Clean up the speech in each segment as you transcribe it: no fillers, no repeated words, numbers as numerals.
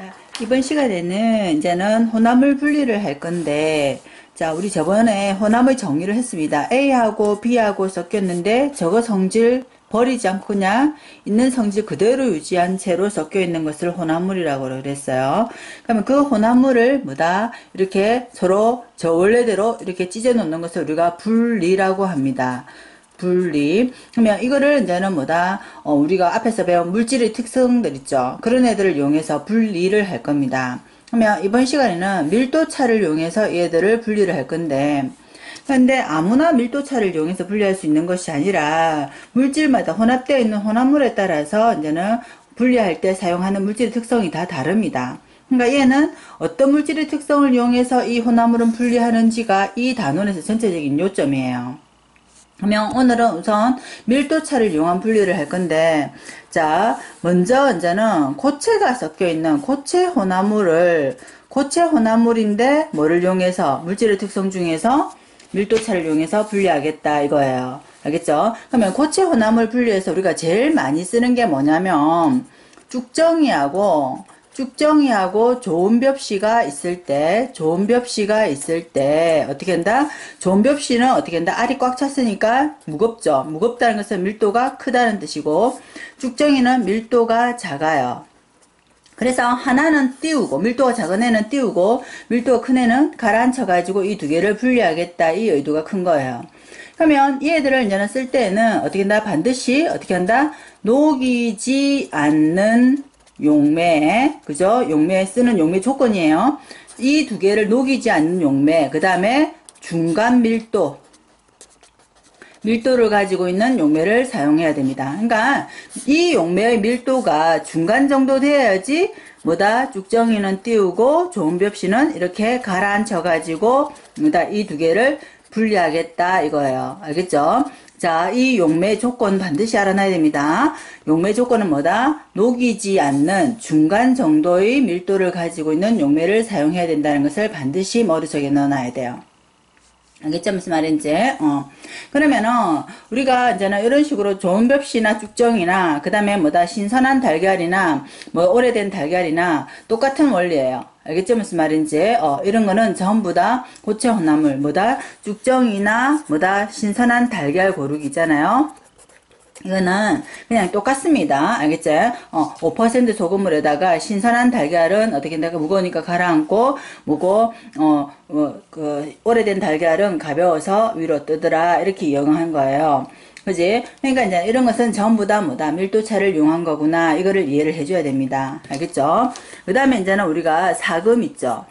자, 이번 시간에는 이제는 혼합물 분리를 할 건데, 자, 우리 저번에 혼합의 정리를 했습니다. A하고 B하고 섞였는데, 저거 성질 버리지 않고 그냥 있는 성질 그대로 유지한 채로 섞여 있는 것을 혼합물이라고 그랬어요. 그러면 그 혼합물을 뭐다? 이렇게 서로 저 원래대로 이렇게 찢어 놓는 것을 우리가 분리라고 합니다. 분리. 그러면 이거를 이제는 뭐다? 우리가 앞에서 배운 물질의 특성들 있죠. 그런 애들을 이용해서 분리를 할 겁니다. 그러면 이번 시간에는 밀도차를 이용해서 얘들을 분리를 할 건데, 근데 아무나 밀도차를 이용해서 분리할 수 있는 것이 아니라 물질마다 혼합되어 있는 혼합물에 따라서 이제는 분리할 때 사용하는 물질의 특성이 다 다릅니다. 그러니까 얘는 어떤 물질의 특성을 이용해서 이 혼합물은 분리하는지가 이 단원에서 전체적인 요점이에요. 그러면 오늘은 우선 밀도차를 이용한 분리를 할 건데, 자, 먼저 이제는 고체가 섞여 있는 고체 혼합물인데 뭐를 이용해서 물질의 특성 중에서 밀도차를 이용해서 분리하겠다 이거예요. 알겠죠? 그러면 고체 혼합물 분리해서 우리가 제일 많이 쓰는 게 뭐냐면 쭉정이하고 좋은 벽시가 있을 때 어떻게 한다? 좋은 벽시는 어떻게 한다? 알이 꽉 찼으니까 무겁죠. 무겁다는 것은 밀도가 크다는 뜻이고, 쭉정이는 밀도가 작아요. 그래서 하나는 띄우고, 밀도가 작은 애는 띄우고, 밀도가 큰 애는 가라앉혀 가지고 이 두 개를 분리하겠다, 이 의도가 큰 거예요. 그러면 얘들을 이제는 쓸 때는 어떻게 한다? 반드시 어떻게 한다? 녹이지 않는 용매, 그죠? 용매에 쓰는 용매 조건이에요. 이 두 개를 녹이지 않는 용매, 그 다음에 중간 밀도를 가지고 있는 용매를 사용해야 됩니다. 그러니까 이 용매의 밀도가 중간 정도 돼야지 뭐다? 쭉정이는 띄우고 좋은 벽시는 이렇게 가라앉혀 가지고 뭐다? 이 두 개를 분리하겠다 이거예요. 알겠죠? 자, 이 용매 조건 반드시 알아놔야 됩니다. 용매 조건은 뭐다? 녹이지 않는 중간 정도의 밀도를 가지고 있는 용매를 사용해야 된다는 것을 반드시 머릿속에 넣어놔야 돼요. 알겠죠? 무슨 말인지? 그러면은, 우리가 이제는 이런 식으로 좋은 벽시나 쭉정이나, 그 다음에 뭐다, 신선한 달걀이나, 뭐, 오래된 달걀이나, 똑같은 원리예요. 알겠죠? 무슨 말인지? 이런 거는 전부 다 고체 혼합물, 뭐다, 쭉정이나, 뭐다, 신선한 달걀 고르기잖아요. 이거는 그냥 똑같습니다. 알겠죠? 5% 소금물에다가 신선한 달걀은 어떻게 된다? 무거우니까 가라앉고, 오래된 달걀은 가벼워서 위로 뜨더라. 이렇게 이용한 거예요. 그지? 그러니까 이제 이런 것은 전부 다 뭐다? 밀도차를 이용한 거구나. 이거를 이해를 해줘야 됩니다. 알겠죠? 그 다음에 이제는 우리가 사금 있죠?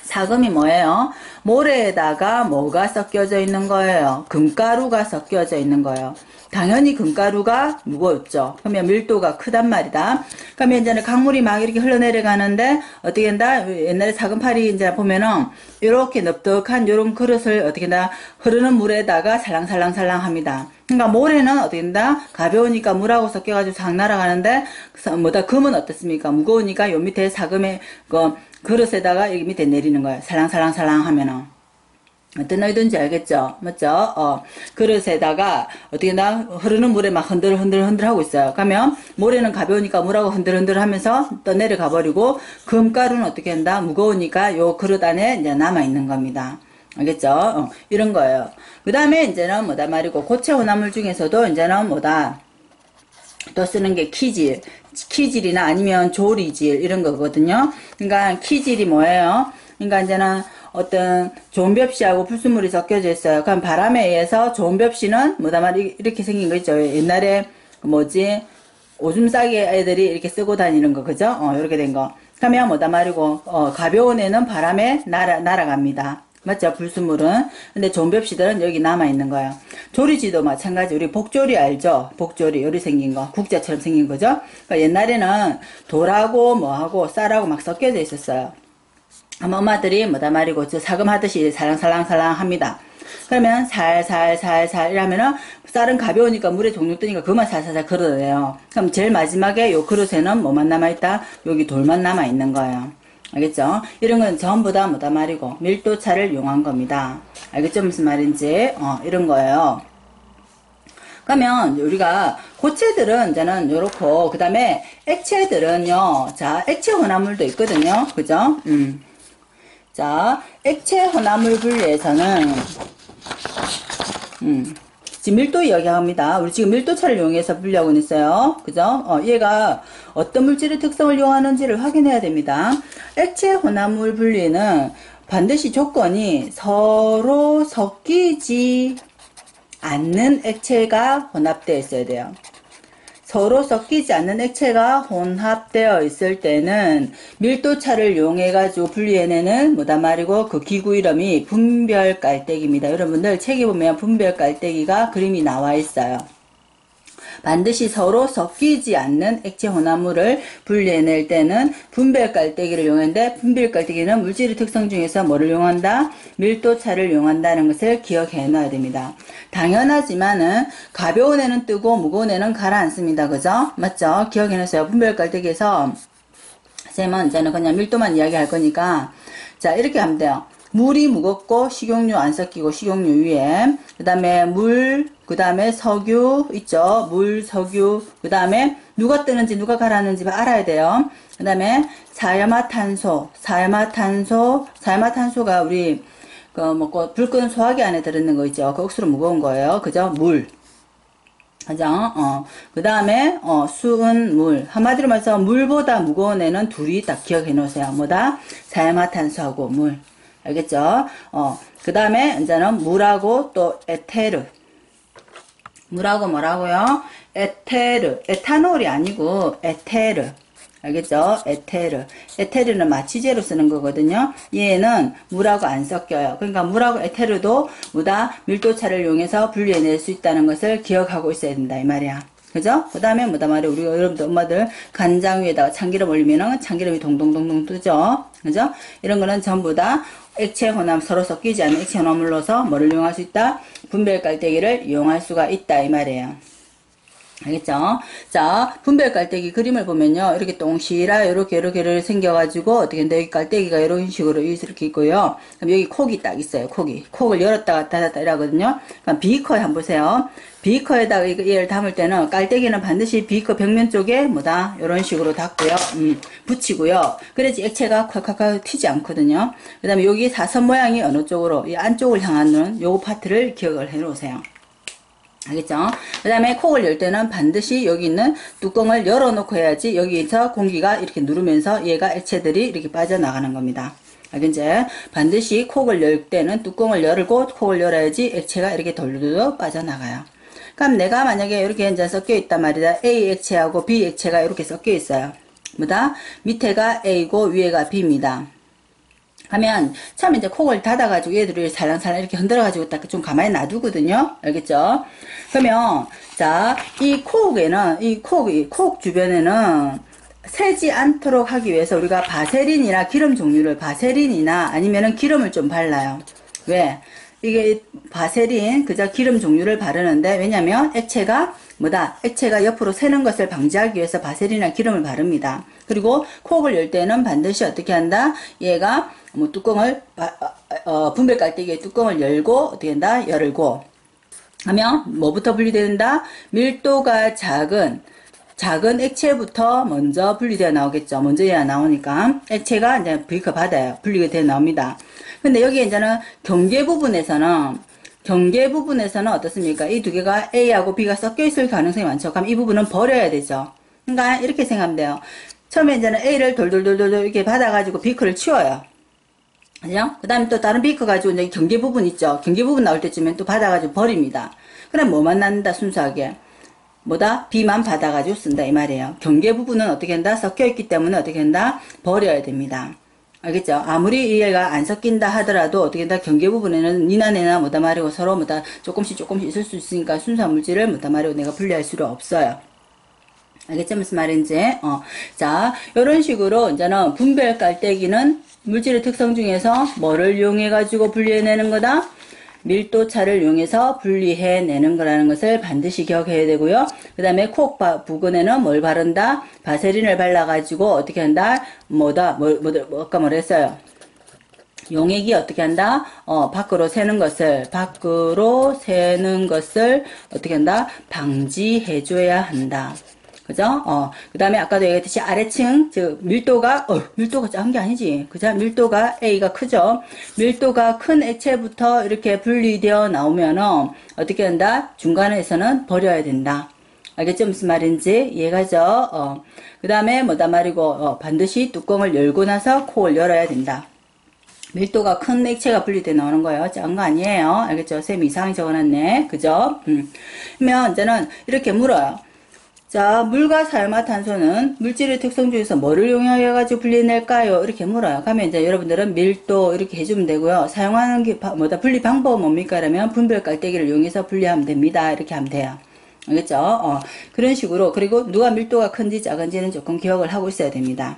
사금이 뭐예요? 모래에다가 뭐가 섞여져 있는 거예요? 금가루가 섞여져 있는 거예요. 당연히 금가루가 무겁죠. 그러면 밀도가 크단 말이다. 그러면 이제는 강물이 막 이렇게 흘러내려가는데 어떻게 한다? 옛날에 사금팔이 이제 보면은 이렇게 넓적한 이런 그릇을 어떻게 한다? 흐르는 물에다가 살랑살랑 합니다. 그러니까 모래는 어떻게 된다? 가벼우니까 물하고 섞여가지고 싹 날아가는데 뭐다? 금은 어떻습니까? 무거우니까 요 밑에 사금의 그릇에다가 여기 밑에 내리는 거예요. 살랑살랑 하면은. 어떤 의도인지 알겠죠? 맞죠? 그릇에다가 어떻게 나 흐르는 물에 막 흔들 하고 있어요. 그러면 모래는 가벼우니까 물하고 흔들 하면서 떠내려가 버리고 금가루는 어떻게 한다? 무거우니까 요 그릇 안에 이제 남아 있는 겁니다. 알겠죠? 이런 거예요. 그 다음에 이제는 뭐다 말이고 고체 혼합물 중에서도 이제는 뭐다 또 쓰는 게 키질이나 아니면 조리질 이런 거거든요. 그러니까 키질이 뭐예요? 그러니까 이제는 어떤 좋은 벽시하고 불순물이 섞여져 있어요. 그럼 바람에 의해서 좋은 벽시는 뭐다 말이 이렇게 생긴 거 있죠. 옛날에 뭐지 오줌 싸개 애들이 이렇게 쓰고 다니는 거 그죠? 이렇게 된 거. 그러면 뭐다 말이고 가벼운 애는 바람에 날아갑니다. 맞죠? 불순물은. 근데 좋은 벽시들은 여기 남아있는 거예요. 조리지도 마찬가지. 우리 복조리 알죠? 복조리. 요리 생긴 거. 국자처럼 생긴 거죠? 그러니까 옛날에는 돌하고 뭐하고 쌀하고 막 섞여져 있었어요. 엄마들이 뭐다 말이고 저 사금하듯이 살랑살랑 합니다. 그러면 살살살살 이러면은 쌀은 가벼우니까 물에 종종 뜨니까 그만 살살살 걸어내요. 그럼 제일 마지막에 요 그릇에는 뭐만 남아있다? 여기 돌만 남아있는 거예요. 알겠죠? 이런 건 전부 다 뭐다 말이고 밀도차를 이용한 겁니다. 알겠죠? 무슨 말인지? 이런 거예요. 그러면 우리가 고체들은 이제는 요렇고, 그 다음에 액체들은요, 자, 액체 혼합물도 있거든요. 그죠? 자, 액체 혼합물 분리에서는, 지금 밀도 이야기합니다. 우리 지금 밀도차를 이용해서 분리하고 있어요. 그죠? 얘가 어떤 물질의 특성을 이용하는지를 확인해야 됩니다. 액체 혼합물 분리는 반드시 조건이 서로 섞이지 않는 액체가 혼합되어 있어야 돼요. 서로 섞이지 않는 액체가 혼합되어 있을 때는 밀도차를 이용해 가지고 분리해내는 뭐단 말이고, 그 기구 이름이 분별 깔때기입니다. 여러분들 책에 보면 분별 깔때기가 그림이 나와 있어요. 반드시 서로 섞이지 않는 액체 혼합물을 분리해낼 때는 분별 깔때기를 이용하는데, 분별 깔때기는 물질의 특성 중에서 뭐를 이용한다? 밀도차를 이용한다는 것을 기억해 놔야 됩니다. 당연하지만은 가벼운 애는 뜨고 무거운 애는 가라앉습니다. 그죠? 맞죠? 기억해 놓으세요. 분별 깔때기에서 쌤은 이제는 그냥 밀도만 이야기할 거니까, 자, 이렇게 하면 돼요. 물이 무겁고 식용유 안 섞이고, 식용유 위에 그 다음에 물, 그 다음에 석유 있죠. 물, 석유, 그 다음에 누가 뜨는지 누가 가라앉는지 알아야 돼요. 그 다음에 사야마탄소가 우리 불 끄는 소화기 안에 들어있는 거 있죠. 그 억수로 무거운 거예요. 그죠? 물. 그죠? 그 다음에, 수은 물. 한마디로 말해서 물보다 무거운 애는 둘이 딱 기억해 놓으세요. 뭐다? 사야마탄소하고 물. 알겠죠? 그 다음에, 이제는 물하고 또 에테르. 물하고 뭐라고요? 에테르. 에탄올이 아니고, 에테르. 알겠죠? 에테르. 에테르는 마취제로 쓰는 거거든요. 얘는 물하고 안 섞여요. 그러니까 물하고 에테르도 뭐다? 밀도차를 이용해서 분리해낼 수 있다는 것을 기억하고 있어야 된다. 이 말이야. 그죠? 그 다음에 뭐다 말이야. 우리 여러분들 엄마들 간장 위에다가 참기름 올리면은 참기름이 동동동동 뜨죠? 그죠? 이런 거는 전부 다 액체 혼합, 서로 섞이지 않는 액체 혼합물로서 뭐를 이용할 수 있다? 분별 깔때기를 이용할 수가 있다. 이 말이에요. 알겠죠? 자, 분별 깔때기 그림을 보면요. 이렇게 똥시라, 이렇게 생겨가지고, 어떻게 근데 여기 깔때기가 이런 식으로 이렇게 있고요. 그럼 여기 콕이 딱 있어요. 콕을 열었다 닫았다 이러거든요. 그럼 비커에 한번 보세요. 비커에다가 얘를 담을 때는 깔때기는 반드시 비커 벽면 쪽에 뭐다? 이런 식으로 닫고요. 붙이고요. 그래야지 액체가 콸콸콸 튀지 않거든요. 그 다음에 여기 사선 모양이 어느 쪽으로, 이 안쪽을 향하는 요 파트를 기억을 해 놓으세요. 알겠죠? 그 다음에 콕을 열 때는 반드시 여기 있는 뚜껑을 열어놓고 해야지 여기서 공기가 이렇게 누르면서 얘가 액체들이 이렇게 빠져나가는 겁니다. 알겠지? 반드시 콕을 열 때는 뚜껑을 열고 콕을 열어야지 액체가 이렇게 돌돌돌 빠져나가요. 그럼 내가 만약에 이렇게 이제 섞여 있단 말이다. A 액체하고 B 액체가 이렇게 섞여 있어요. 뭐다? 밑에가 A고 위에가 B입니다. 하면 처음에 이제 콕을 닫아가지고 얘들을 살랑살랑 이렇게 흔들어가지고 딱 좀 가만히 놔두거든요. 알겠죠? 그러면 자, 이 콕에는 콕 주변에는 새지 않도록 하기 위해서 우리가 바세린이나 기름 종류를 바세린이나 아니면은 기름을 좀 발라요. 왜? 이게 바세린 그저 기름 종류를 바르는데 왜냐면 액체가 뭐다? 액체가 옆으로 새는 것을 방지하기 위해서 바세린이나 기름을 바릅니다. 그리고 콕을 열 때는 반드시 어떻게 한다? 얘가 뭐 뚜껑을 분별 깔때기의 뚜껑을 열고 어떻게 한다? 열고 하면 뭐부터 분리된다? 밀도가 작은 액체부터 먼저 분리되어 나오겠죠. 먼저 해야 나오니까 액체가 이제 V컵 받아요. 분리가 되어 나옵니다. 근데 여기 이제는 경계 부분에서는 어떻습니까? 이 두 개가 A하고 B가 섞여 있을 가능성이 많죠. 그럼 이 부분은 버려야 되죠. 그러니까 이렇게 생각하면 돼요. 처음에 이제는 A를 돌돌돌돌 이렇게 받아가지고 B컵을 치워요. 그죠? 그 다음에 또 다른 비커 가지고 이제 경계 부분 있죠. 경계 부분 나올 때쯤엔 또 받아가지고 버립니다. 그럼 뭐만 낳는다, 순수하게. 뭐다? B만 받아가지고 쓴다, 이 말이에요. 경계 부분은 어떻게 한다? 섞여있기 때문에 어떻게 한다? 버려야 됩니다. 알겠죠? 아무리 얘가 안 섞인다 하더라도 어떻게 한다? 경계 부분에는 니나 내나 뭐다 말이고 서로 뭐다 조금씩 있을 수 있으니까 순수한 물질을 뭐다 말이고 내가 분리할 수가 없어요. 알겠죠? 무슨 말인지? 자, 요런 식으로 이제는 분별 깔때기는 물질의 특성 중에서 뭐를 이용해가지고 분리해내는 거다? 밀도차를 이용해서 분리해내는 거라는 것을 반드시 기억해야 되고요. 그 다음에 콕 부근에는 뭘 바른다? 바세린을 발라가지고 어떻게 한다? 아까 뭐랬어요? 용액이 어떻게 한다? 밖으로 새는 것을 어떻게 한다? 방지해줘야 한다. 그죠? 그 다음에 아까도 얘기했듯이 아래층, 즉, 밀도가 작은 게 아니지. 그죠? 밀도가 A가 크죠? 밀도가 큰 액체부터 이렇게 분리되어 나오면은, 어떻게 한다? 중간에서는 버려야 된다. 알겠죠? 무슨 말인지 이해가죠? 그 다음에 뭐다 말이고, 반드시 뚜껑을 열고 나서 콕을 열어야 된다. 밀도가 큰 액체가 분리돼 나오는 거예요. 작은 거 아니에요. 알겠죠? 쌤이 이상하게 적어놨네. 그죠? 그러면 이제는 이렇게 물어요. 자, 물과 사용화탄소는 물질의 특성 중에서 뭐를 이용해가지고 분리해낼까요? 이렇게 물어요. 그러면 이제 여러분들은 밀도 이렇게 해주면 되고요. 사용하는 게, 분리 방법은 뭡니까? 그러면 분별 깔때기를 이용해서 분리하면 됩니다. 이렇게 하면 돼요. 알겠죠? 그런 식으로. 그리고 누가 밀도가 큰지 작은지는 조금 기억을 하고 있어야 됩니다.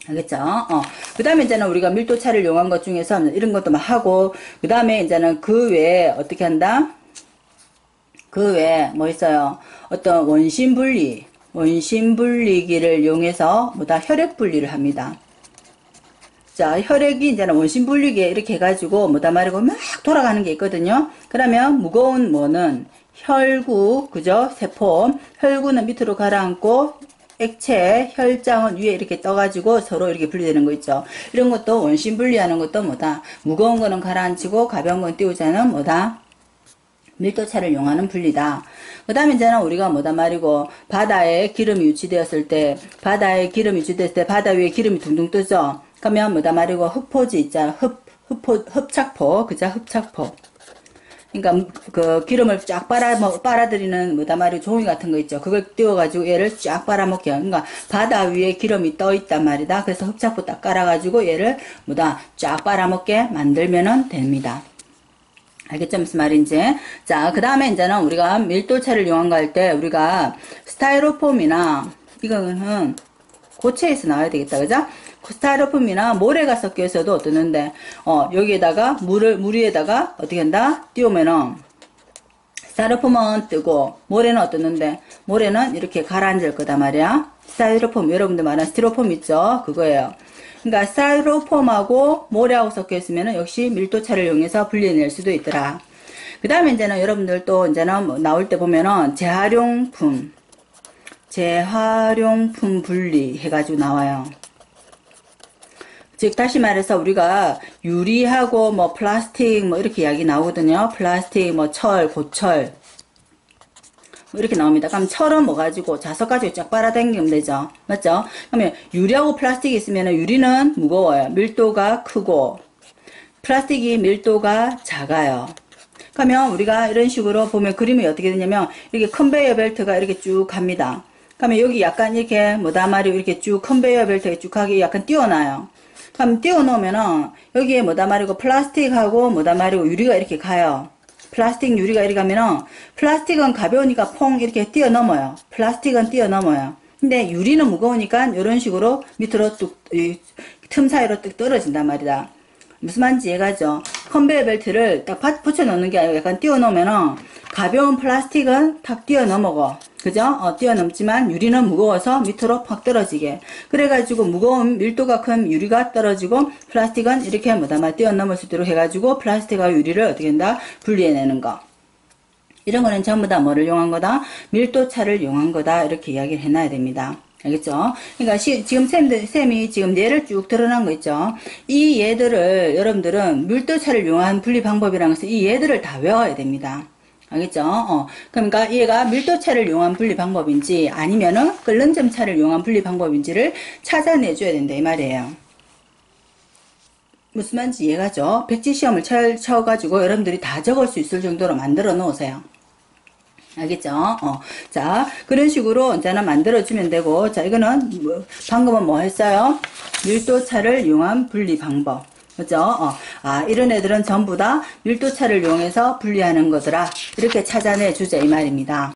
알겠죠? 그 다음에 이제는 우리가 밀도차를 이용한 것 중에서 이런 것도 막 하고, 그 다음에 이제는 그 외에 어떻게 한다? 그 외에 뭐 있어요? 어떤 원심 분리기를 이용해서 혈액 분리를 합니다. 자, 혈액이 이제는 원심 분리기에 이렇게 해가지고 말이고 막 돌아가는 게 있거든요. 그러면 무거운 뭐는 혈구, 그죠? 세포. 혈구는 밑으로 가라앉고 액체, 혈장은 위에 이렇게 떠가지고 서로 이렇게 분리되는 거 있죠. 이런 것도 원심 분리하는 것도 무거운 거는 가라앉히고 가벼운 건 띄우자는 밀도차를 이용하는 분리다. 그 다음에 이제는 우리가 말이고, 바다에 기름이 유치되었을 때, 바다 위에 기름이 둥둥 뜨죠? 그러면 말이고, 흡포지 있잖아. 흡착포. 그죠? 흡착포. 그러니까, 그 기름을 쫙 빨아들이는 말이고, 종이 같은 거 있죠? 그걸 띄워가지고 얘를 쫙 빨아먹게요. 그러니까, 바다 위에 기름이 떠 있단 말이다. 그래서 흡착포 딱 깔아가지고 얘를 쫙 빨아먹게 만들면은 됩니다. 알겠죠? 무슨 말인지. 자, 그 다음에 이제는 우리가 밀도차를 이용한 거 할 때 우리가 스타이로폼이나 이거는 고체에서 나와야 되겠다. 그죠? 스타이로폼이나 모래가 섞여 있어도 어떠는데 여기에다가 물 위에다가 어떻게 한다? 띄우면은 스타이로폼은 뜨고 모래는 어떠는데 모래는 이렇게 가라앉을 거다 말이야. 스타이로폼 여러분들 말하는 스티로폼 있죠? 그거예요. 그러니까 스타이로폼하고 모래하고 섞여 있으면 역시 밀도차를 이용해서 분리해낼 수도 있더라. 그 다음에 이제는 여러분들 또 이제는 나올 때 보면은 재활용품 분리 해가지고 나와요. 즉 다시 말해서 우리가 유리하고 플라스틱 이렇게 이야기 나오거든요. 플라스틱 철, 고철 이렇게 나옵니다. 그럼 철은 가지고 자석 가지고 쫙 빨아당기면 되죠. 맞죠? 그러면 유리하고 플라스틱이 있으면 유리는 무거워요. 밀도가 크고 플라스틱이 밀도가 작아요. 그러면 우리가 이런 식으로 보면 그림이 어떻게 되냐면 이렇게 컨베이어 벨트가 이렇게 쭉 갑니다. 그러면 여기 약간 이렇게 말이고 이렇게 쭉 컨베이어 벨트가 쭉 가게 약간 띄워놔요. 그럼 띄워놓으면은 여기에 말이고 플라스틱하고 말이고 유리가 이렇게 가요. 플라스틱 유리가 이렇게 가면은 플라스틱은 가벼우니까 퐁 이렇게 뛰어넘어요. 플라스틱은 뛰어넘어요. 근데 유리는 무거우니까 이런 식으로 밑으로 틈 사이로 뚝 떨어진단 말이다. 무슨 말인지 이해가죠? 컨베이어 벨트를 딱 붙여놓는 게 아니고 약간 띄워놓으면은 가벼운 플라스틱은 탁 뛰어넘어고 그죠? 뛰어넘지만 유리는 무거워서 밑으로 팍 떨어지게. 그래가지고 무거운 밀도가 큰 유리가 떨어지고 플라스틱은 이렇게 뛰어넘을 수 있도록 해가지고 플라스틱과 유리를 어떻게 한다? 분리해내는 거. 이런 거는 전부 다 뭐를 이용한 거다? 밀도차를 이용한 거다. 이렇게 이야기를 해놔야 됩니다. 알겠죠? 그러니까 지금 쌤이 지금 예를 쭉 드러난 거 있죠? 이 예들을 여러분들은 밀도차를 이용한 분리 방법이라는 것은 이 예들을 다 외워야 됩니다. 알겠죠? 그러니까 얘가 밀도차를 이용한 분리 방법인지 아니면은 끓는 점차를 이용한 분리 방법인지를 찾아내줘야 된다 이 말이에요. 무슨 말인지 이해가죠? 백지시험을 쳐가지고 여러분들이 다 적을 수 있을 정도로 만들어 놓으세요. 알겠죠? 자, 그런 식으로 이제는 만들어주면 되고, 자, 이거는, 방금은 뭐 했어요? 밀도차를 이용한 분리 방법. 그죠? 이런 애들은 전부 다 밀도차를 이용해서 분리하는 거더라. 이렇게 찾아내 주자, 이 말입니다.